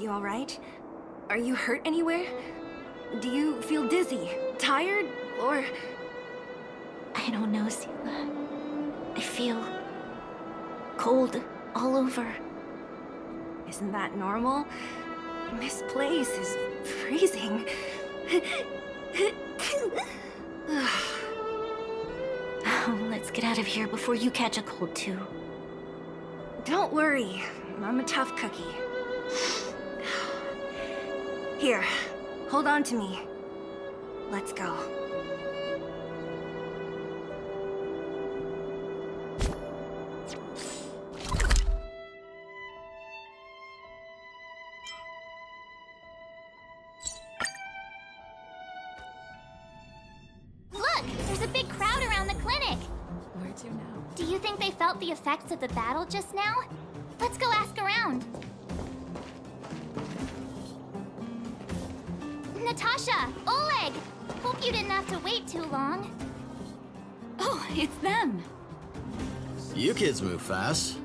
you all right? Are you hurt anywhere? Do you feel dizzy, tired, or... I don't know, Zila. I feel... cold all over. Isn't that normal? This place is freezing. Oh, let's get out of here before you catch a cold too. Don't worry, I'm a tough cookie. Here, hold on to me. Let's go. Look! There's a big crowd around the clinic! Where to now? Do you think they felt the effects of the battle just now? Let's go ask around. Natasha! Oleg! Hope you didn't have to wait too long. Oh, it's them. You kids move fast.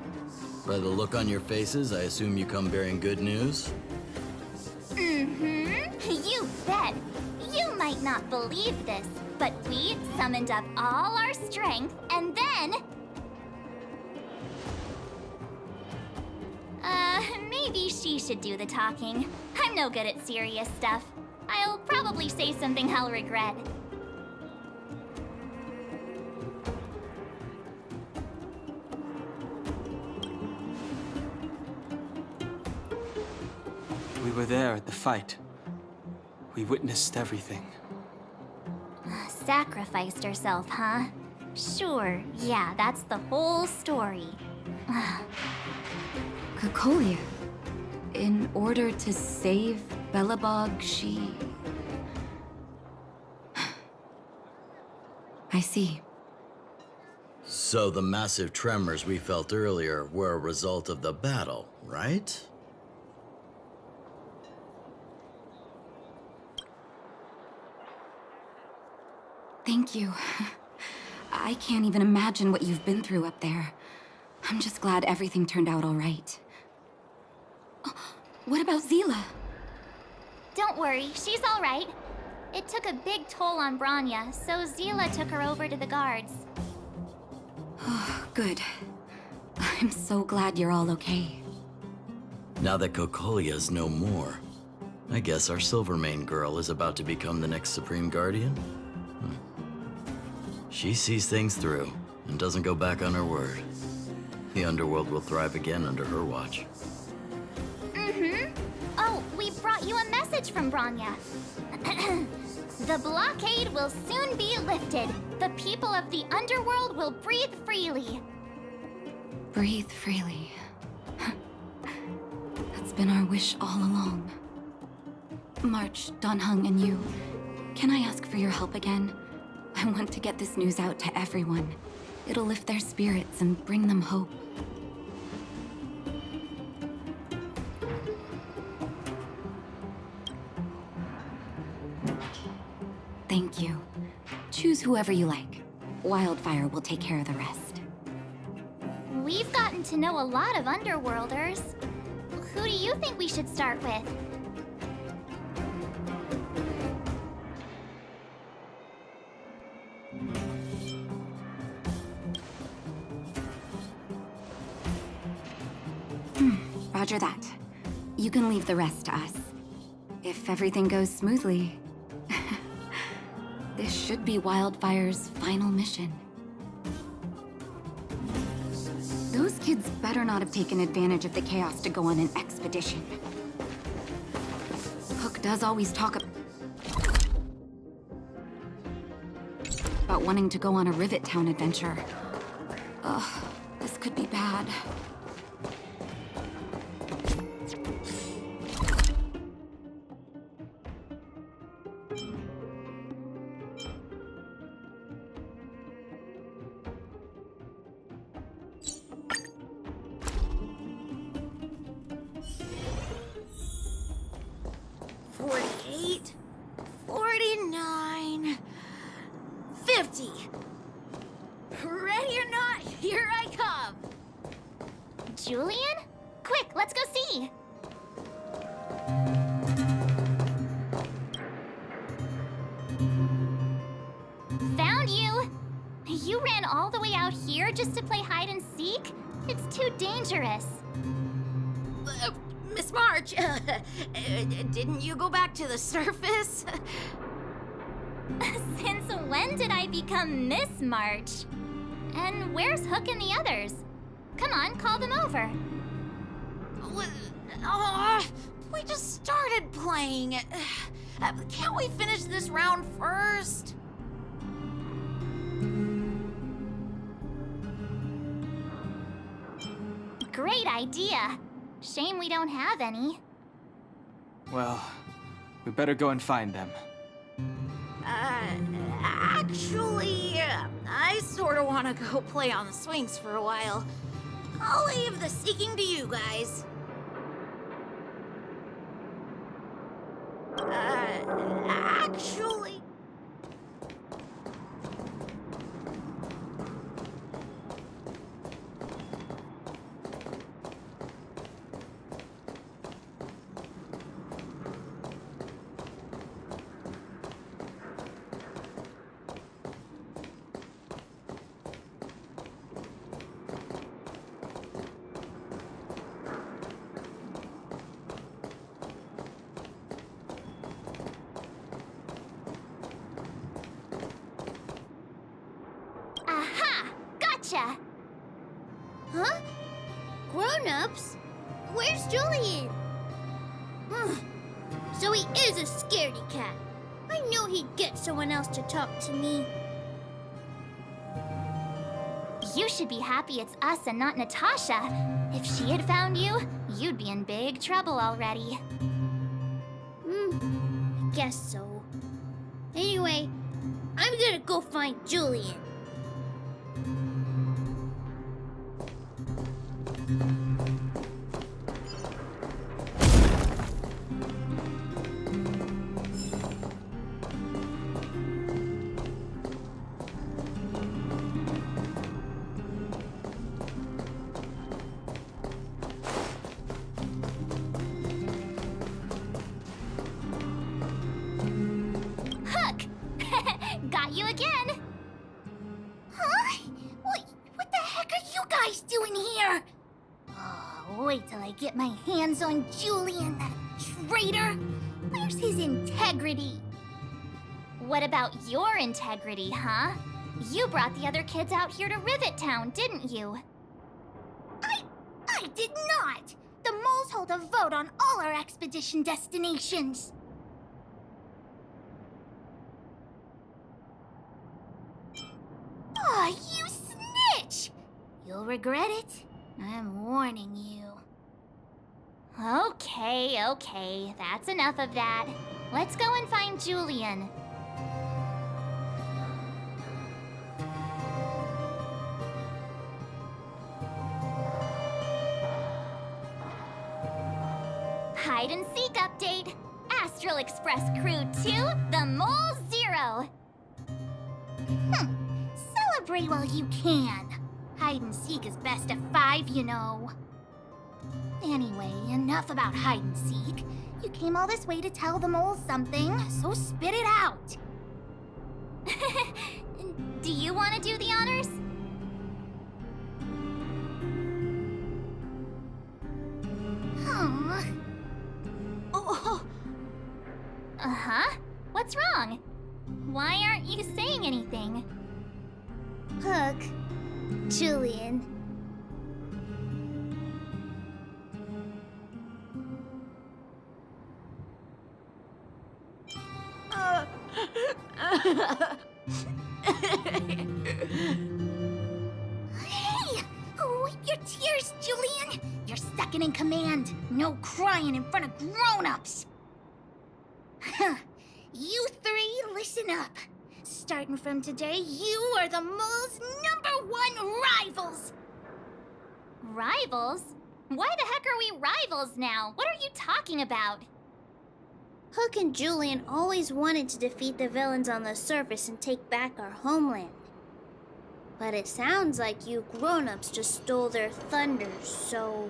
By the look on your faces, I assume you come bearing good news? You bet! You might not believe this, but we summoned up all our strength, and then... maybe she should do the talking. I'm no good at serious stuff. I'll probably say something I'll regret. We were there at the fight. We witnessed everything. Sacrificed herself, huh? Sure, yeah, that's the whole story. Kokolia. In order to save Belobog, she... I see. So the massive tremors we felt earlier were a result of the battle, right? Thank you. I can't even imagine what you've been through up there. I'm just glad everything turned out all right. Oh, what about Zila? Don't worry, she's all right. It took a big toll on Branya, so Zila took her over to the guards. Oh, good. I'm so glad you're all okay. Now that Kokolia's no more, I guess our Silvermane girl is about to become the next Supreme Guardian? She sees things through and doesn't go back on her word. The underworld will thrive again under her watch. Oh, we brought you a message from Branya. The blockade will soon be lifted. The people of the underworld will breathe freely. Breathe freely. That's been our wish all along. March, Donhung, and you, can I ask for your help again? I want to get this news out to everyone. It'll lift their spirits and bring them hope. Thank you. Choose whoever you like. Wildfire will take care of the rest. We've gotten to know a lot of underworlders. Who do you think we should start with? Roger that. You can leave the rest to us. If everything goes smoothly, this should be Wildfire's final mission. Those kids better not have taken advantage of the chaos to go on an expedition. Hook does always talk about wanting to go on a Rivet Town adventure. Ugh, this could be bad. Ready or not, here I come! Julian? Quick, let's go see! all the way out here just to play hide and seek? It's too dangerous. Miss March, didn't you go back to the surface? Since when did I become Miss March? And where's Hook and the others? Come on, call them over. We just started playing. Can't we finish this round first? Great idea. Shame we don't have any. Well, we better go and find them. Actually, I sort of want to go play on the swings for a while. I'll leave the seeking to you guys. Actually... Aha! Gotcha! Huh? Grown-ups? Where's Julian? So he is a scaredy cat. I knew he'd get someone else to talk to me. You should be happy it's us and not Natasha. If she had found you, you'd be in big trouble already. I guess so. Anyway, I'm gonna go find Julian. Hook! Got you again! Huh? What the heck are you guys doing here? Oh, wait till I get my hands on Julian, that traitor. Where's his integrity? What about your integrity, huh? You brought the other kids out here to Rivet Town, didn't you? I did not! The moles hold a vote on all our expedition destinations. Aw, you snitch! You'll regret it. I'm warning you. Okay, that's enough of that. Let's go and find Julian. Hide and seek update. Astral Express Crew 2, the Mole 0. Celebrate while you can. Hide and seek is best of 5, you know. Anyway, enough about hide and seek. You came all this way to tell the moles something, so spit it out. Do you want to do the honors? Aw. Oh, Uh-huh. What's wrong? Why aren't you saying anything? Hook. Julian. Hey! Wipe your tears, Julian! You're second in command. No crying in front of grown-ups. You three, listen up. Starting from today, you are the mole's #1 rivals. Rivals? Why the heck are we rivals now? What are you talking about? Hook and Julian always wanted to defeat the villains on the surface and take back our homeland. But it sounds like you grown-ups just stole their thunder, so...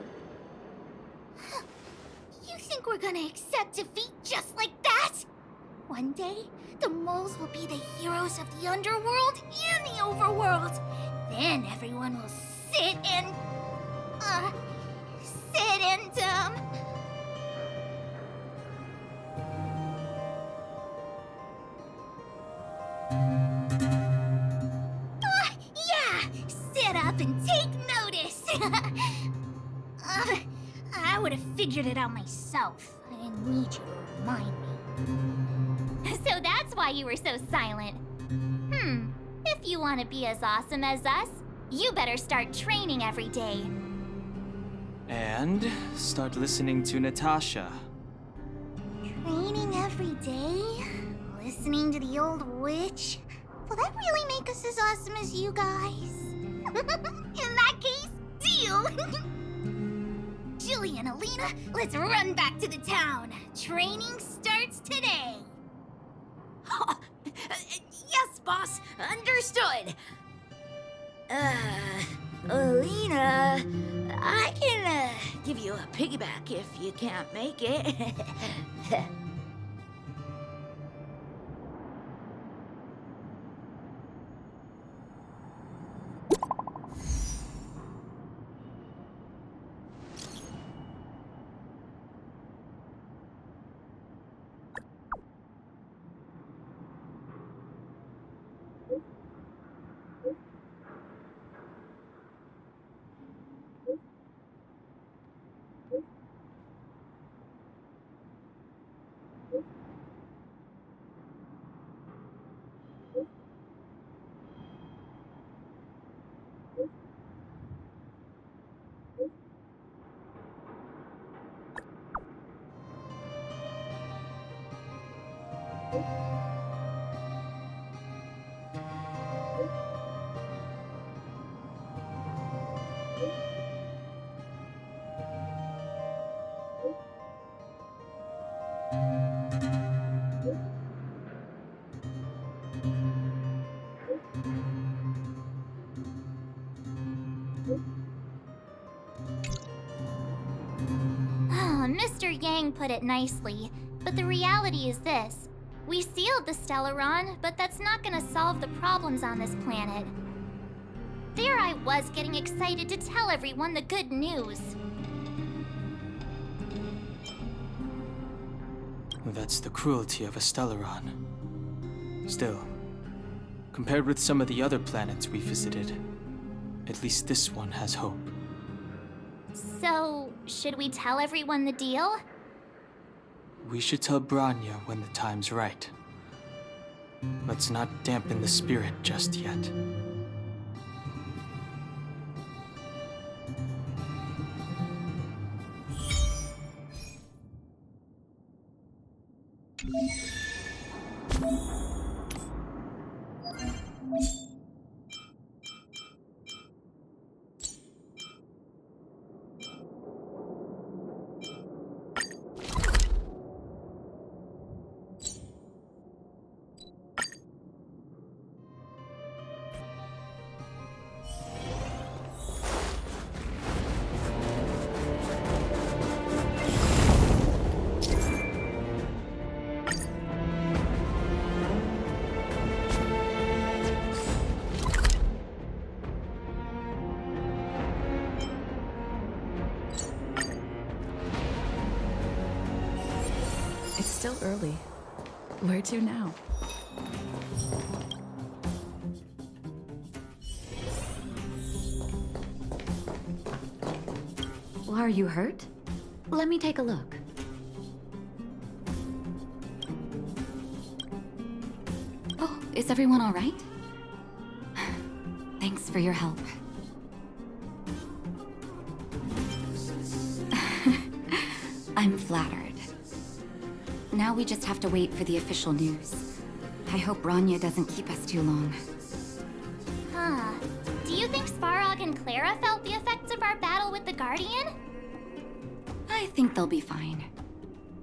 You think we're gonna accept defeat just like that? One day, The moles will be the heroes of the underworld and the overworld. Then everyone will sit and... yeah! Sit up and take notice! I would have figured it out myself. I didn't need you to remind me. So that's why you were so silent. If you want to be as awesome as us, you better start training every day. And start listening to Natasha. Training every day? Listening to the old witch? Will that really make us as awesome as you guys? In that case, deal! Jilly and Alina, let's run back to the town. Training starts today. Yes, boss. Understood. Alina, I can, give you a piggyback if you can't make it. Mr. Yang put it nicely, but the reality is this. We sealed the Stellaron, but that's not gonna solve the problems on this planet. There I was getting excited to tell everyone the good news. That's the cruelty of a Stellaron. Still, compared with some of the other planets we visited, at least this one has hope. So, should we tell everyone the deal? We should tell Branya when the time's right. Let's not dampen the spirit just yet. It's still early. Where to now? Well, are you hurt? Let me take a look. Oh, is everyone all right? Thanks for your help. I'm flattered. Now we just have to wait for the official news. I hope Branya doesn't keep us too long. Huh. Do you think Svarog and Clara felt the effects of our battle with the Guardian? I think they'll be fine.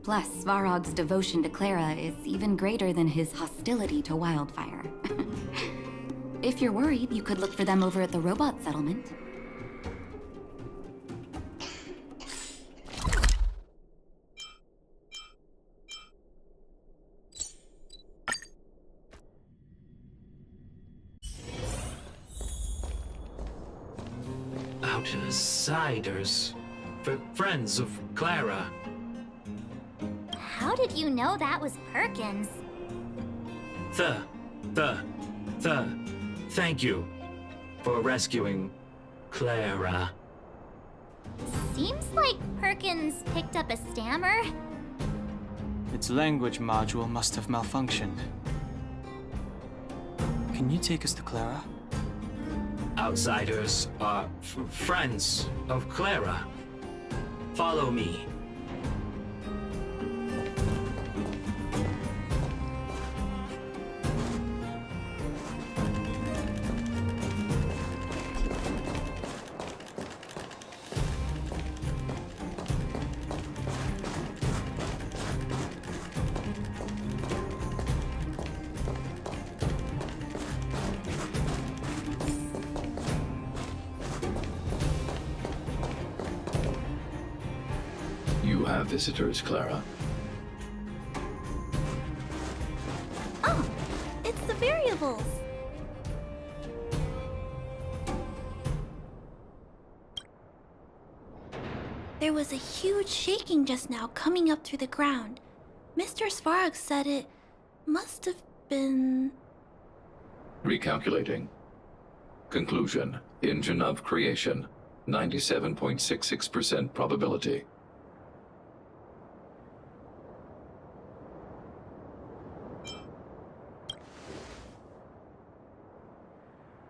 Plus, Svarog's devotion to Clara is even greater than his hostility to Wildfire. If you're worried, you could look for them over at the robot settlement. Outsiders. Friends of Clara. How did you know that was Perkins? Thank you for rescuing Clara. Seems like Perkins picked up a stammer. Its language module must have malfunctioned. Can you take us to Clara? Outsiders are friends of Clara. Follow me. You have visitors, Clara. Oh, it's the variables. There was a huge shaking just now coming up through the ground. Mr. Svarog said it must have been... Recalculating. Conclusion. Engine of creation. 97.66% probability.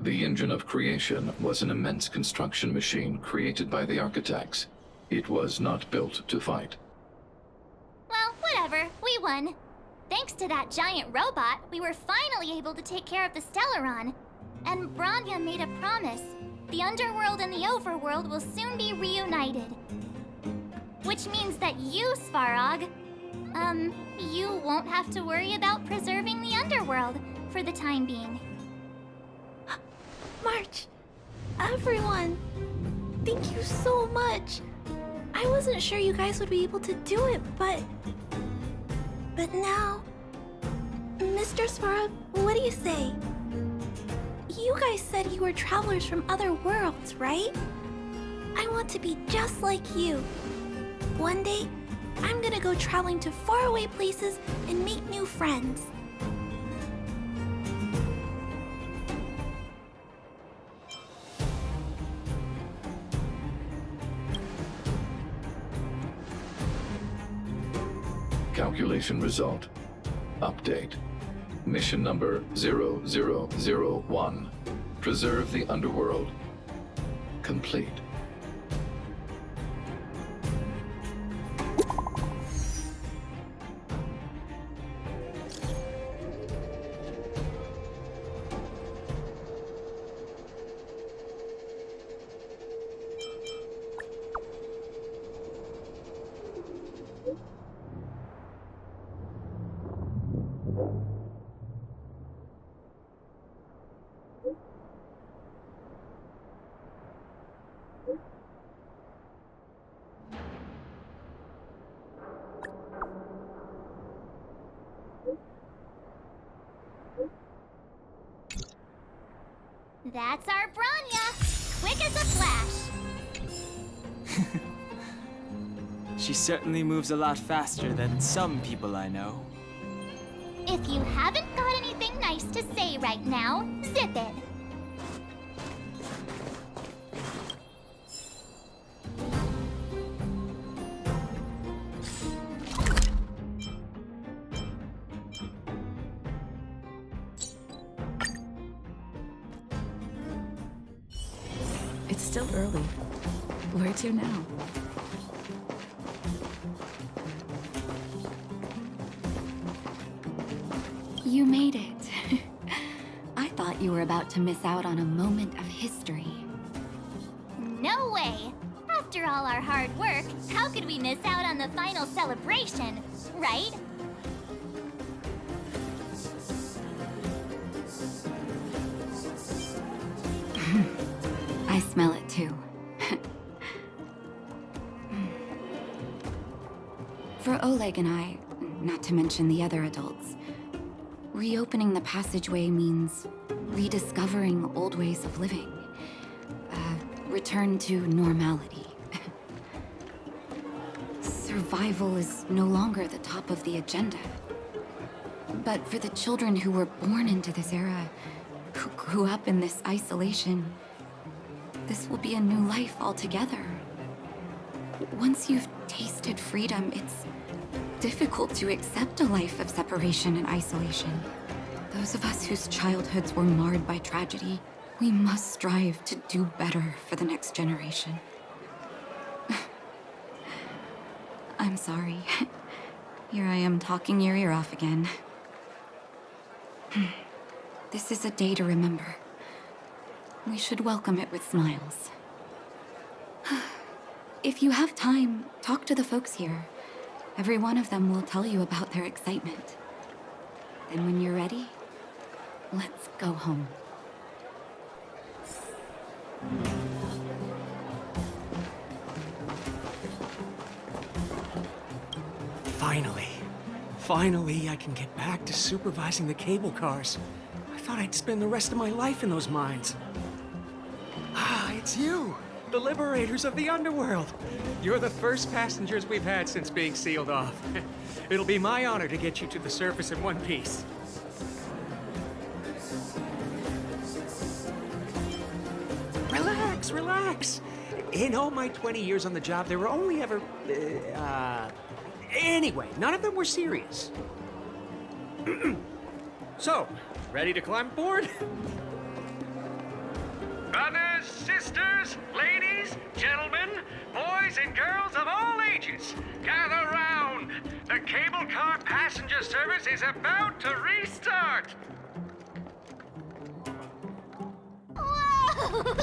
The engine of creation was an immense construction machine created by the architects. It was not built to fight. Well, whatever. We won. Thanks to that giant robot, we were finally able to take care of the Stellaron. And Branya made a promise. The underworld and the overworld will soon be reunited. Which means that you, Svarog, you won't have to worry about preserving the underworld for the time being. March, everyone, thank you so much. I wasn't sure you guys would be able to do it, but now... Mr. Svarog, what do you say? You guys said you were travelers from other worlds, right? I want to be just like you. One day, I'm gonna go traveling to faraway places and meet new friends. Calculation result. Update. Mission number 0001. Preserve the underworld. Complete. That's our Branya! Quick as a flash! She certainly moves a lot faster than some people I know. If you haven't got anything nice to say right now, zip it! It's still early. Where to now? You made it. I thought you were about to miss out on a moment of history. No way! After all our hard work, how could we miss out on the final celebration, right? I smell it too. For Oleg and I, not to mention the other adults, reopening the passageway means rediscovering old ways of living. return to normality. Survival is no longer the top of the agenda. But for the children who were born into this era, who grew up in this isolation, this will be a new life altogether. Once you've tasted freedom, it's difficult to accept a life of separation and isolation. Those of us whose childhoods were marred by tragedy, we must strive to do better for the next generation. I'm sorry. Here I am talking your ear off again. This is a day to remember. We should welcome it with smiles. If you have time, talk to the folks here. Every one of them will tell you about their excitement. And when you're ready, let's go home. Finally, I can get back to supervising the cable cars. I thought I'd spend the rest of my life in those mines. Ah, it's you, the liberators of the underworld. You're the first passengers we've had since being sealed off. It'll be my honor to get you to the surface in one piece. Relax. In all my 20 years on the job, there were only ever, Anyway, none of them were serious. So, ready to climb aboard? Brothers, sisters, ladies, gentlemen, boys and girls of all ages, gather round. The cable car passenger service is about to restart. Whoa! Look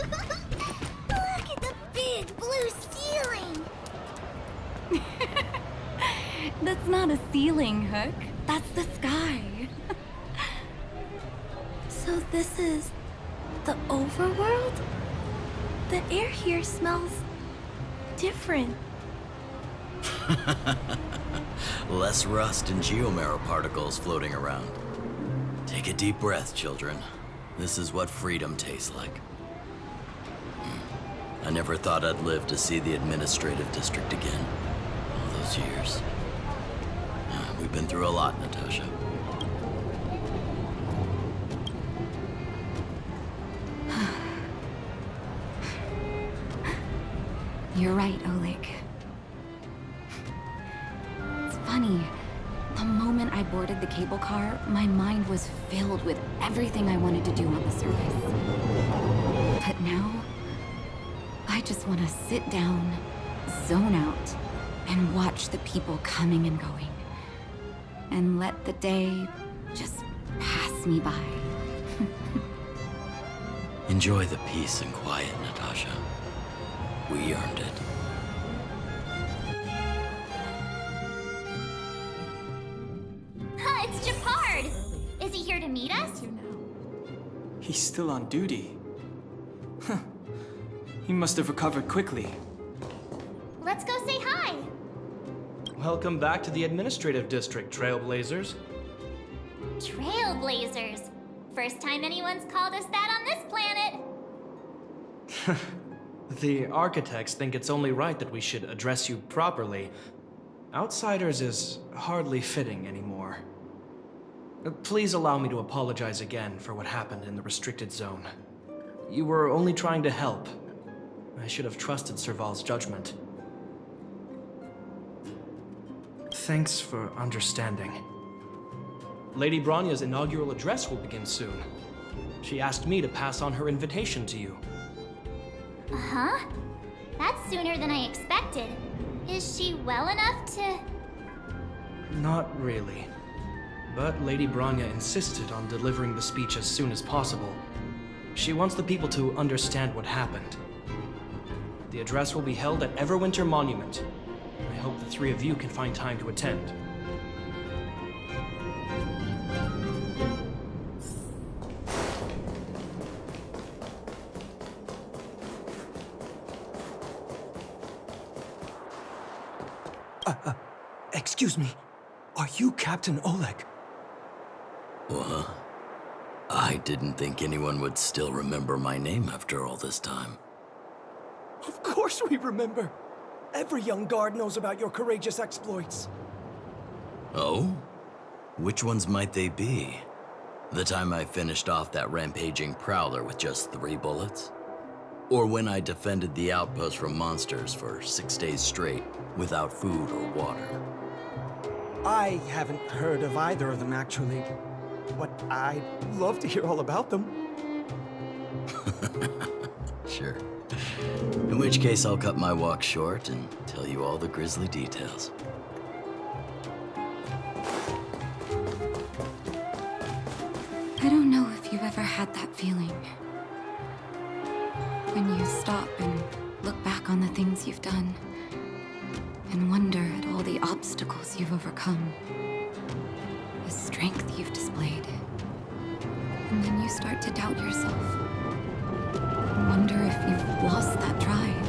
at the big blue ceiling! That's not a ceiling, Hook. That's the sky. So this is the overworld? The air here smells different. Less rust and geomarrow particles floating around. Take a deep breath, children. This is what freedom tastes like. I never thought I'd live to see the administrative district again. All those years. We've been through a lot, Natasha. You're right, Oleg. It's funny. The moment I boarded the cable car, my mind was filled with everything I wanted to do on the surface. But now, I just want to sit down, zone out, and watch the people coming and going. And let the day just pass me by. Enjoy the peace and quiet, Natasha. We earned it. It's Japard! Is he here to meet us? He's still on duty. Huh. He must have recovered quickly. Let's go say hi! Welcome back to the administrative district, Trailblazers. Trailblazers. First time anyone's called us that on this planet. The architects think it's only right that we should address you properly. Outsiders is hardly fitting anymore. Please allow me to apologize again for what happened in the restricted zone. You were only trying to help. I should have trusted Serval's judgment. Thanks for understanding. Lady Bronya's inaugural address will begin soon. She asked me to pass on her invitation to you. Uh-huh. That's sooner than I expected. Is she well enough to... Not really. But Lady Bronya insisted on delivering the speech as soon as possible. She wants the people to understand what happened. The address will be held at Everwinter Monument. I hope the three of you can find time to attend. Excuse me. Are you Captain Oleg? What? I didn't think anyone would still remember my name after all this time. Of course we remember. Every young guard knows about your courageous exploits. Oh? Which ones might they be? The time I finished off that rampaging prowler with just 3 bullets? Or when I defended the outpost from monsters for 6 days straight without food or water? I haven't heard of either of them, actually. But I'd love to hear all about them. Sure. In which case, I'll cut my walk short and tell you all the grisly details. I don't know if you've ever had that feeling. When you stop and look back on the things you've done, and wonder at all the obstacles you've overcome, the strength you've displayed. And then you start to doubt yourself. Wonder if you've lost that drive.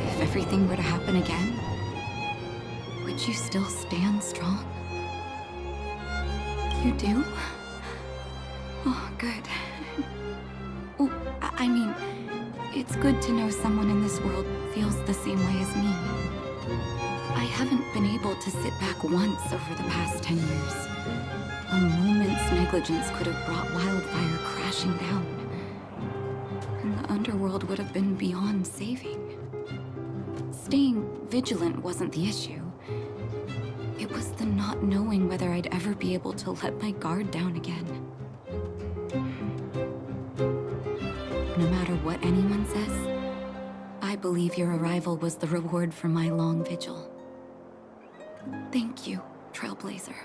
If everything were to happen again, would you still stand strong? You do? Oh, good. Oh, I mean, it's good to know someone in this world feels the same way as me. I haven't been able to sit back once over the past 10 years. A moment's negligence could have brought wildfire crashing down. And the underworld would have been beyond saving. Staying vigilant wasn't the issue. It was the not knowing whether I'd ever be able to let my guard down again. No matter what anyone says, I believe your arrival was the reward for my long vigil. Thank you, Trailblazer.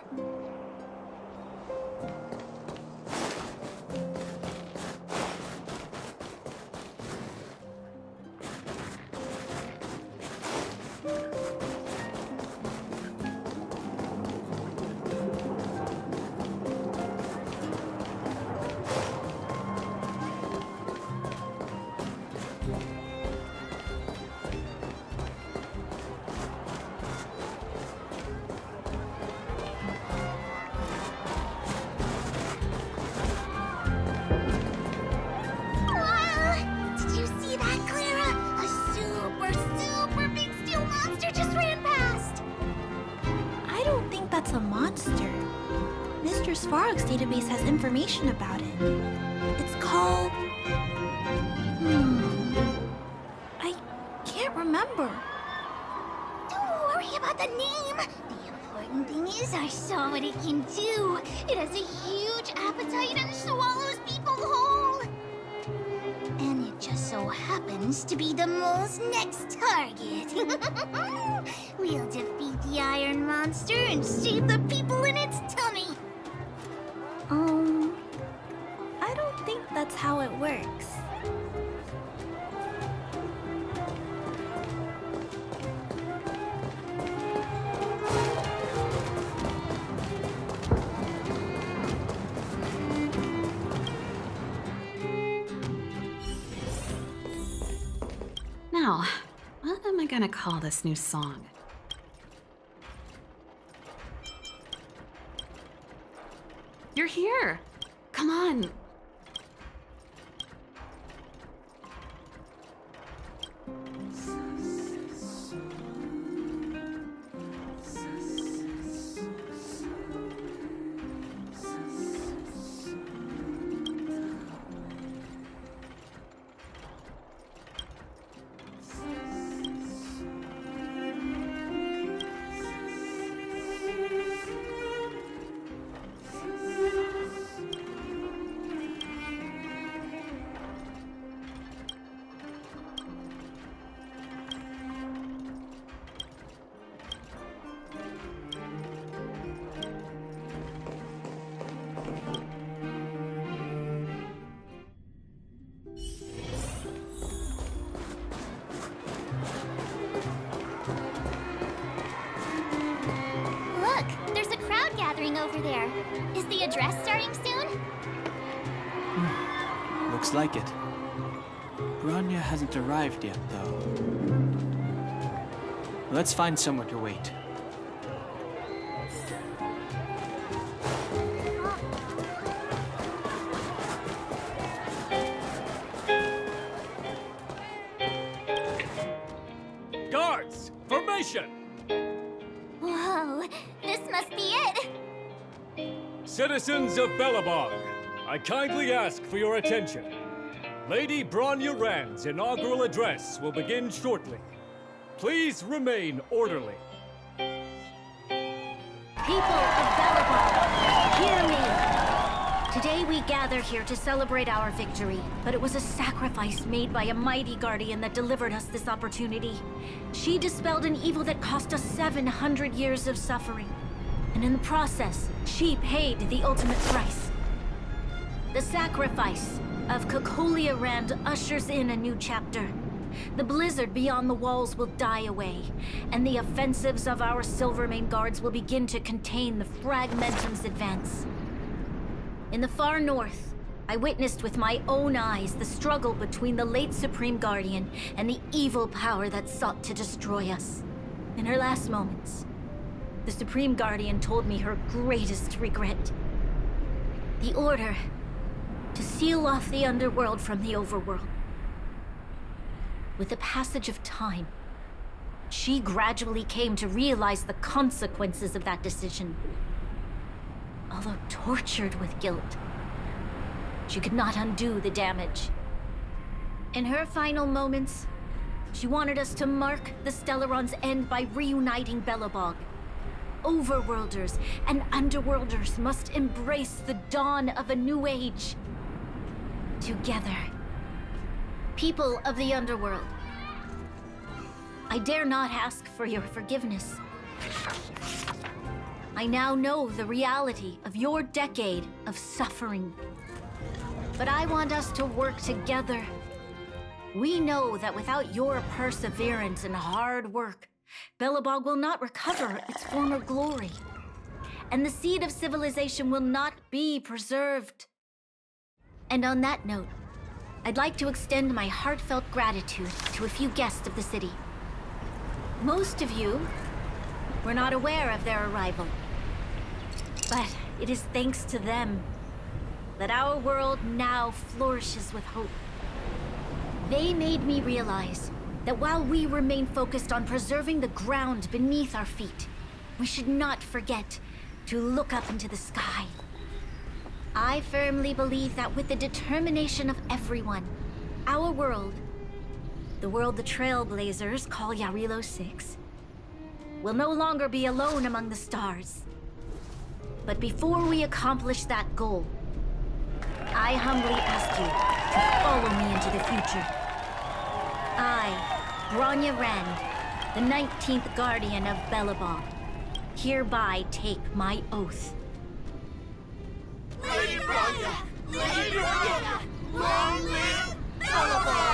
That's a monster. Mr. Svarog's database has information about it. It's called... I can't remember. Don't worry about the name. The important thing is I saw what it can do. It has a huge appetite and swallows people whole. And it just so happens to be the mole's next target. We'll defeat the iron monster and save the people in its tummy. I don't think that's how it works. Now, what am I gonna call this new song? You're here! Come on! Over there. Is the address starting soon? Looks like it. Bronya hasn't arrived yet, though. Let's find somewhere to wait. creation! Whoa, this must be it! Citizens of Belobog, I kindly ask for your attention. Lady Bronya Rand's inaugural address will begin shortly. Please remain orderly. People of Belobog, hear me! Today we gather here to celebrate our victory, but it was a sacrifice made by a mighty guardian that delivered us this opportunity. She dispelled an evil that cost us 700 years of suffering. And in the process, she paid the ultimate price. The sacrifice of Cocolia Rand ushers in a new chapter. The blizzard beyond the walls will die away, and the offensives of our Silvermane guards will begin to contain the Fragmentum's advance. In the far north, I witnessed with my own eyes the struggle between the late Supreme Guardian and the evil power that sought to destroy us. In her last moments, the Supreme Guardian told me her greatest regret. The order to seal off the underworld from the overworld. With the passage of time, she gradually came to realize the consequences of that decision. Although tortured with guilt, she could not undo the damage. In her final moments, she wanted us to mark the Stellaron's end by reuniting Belobog. Overworlders and Underworlders must embrace the dawn of a new age. Together. People of the Underworld, I dare not ask for your forgiveness. I now know the reality of your decade of suffering. But I want us to work together. We know that without your perseverance and hard work, Belobog will not recover its former glory. And the seed of civilization will not be preserved. And on that note, I'd like to extend my heartfelt gratitude to a few guests of the city. Most of you were not aware of their arrival. But it is thanks to them that our world now flourishes with hope. They made me realize that while we remain focused on preserving the ground beneath our feet, we should not forget to look up into the sky. I firmly believe that with the determination of everyone, our world, the world the Trailblazers call Yarilo 6, will no longer be alone among the stars. But before we accomplish that goal, I humbly ask you to follow me into the future. I, Bronya Rand, the 19th Guardian of Belobog, hereby take my oath. Lady Bronya! Lady Bronya! Long live Belobog!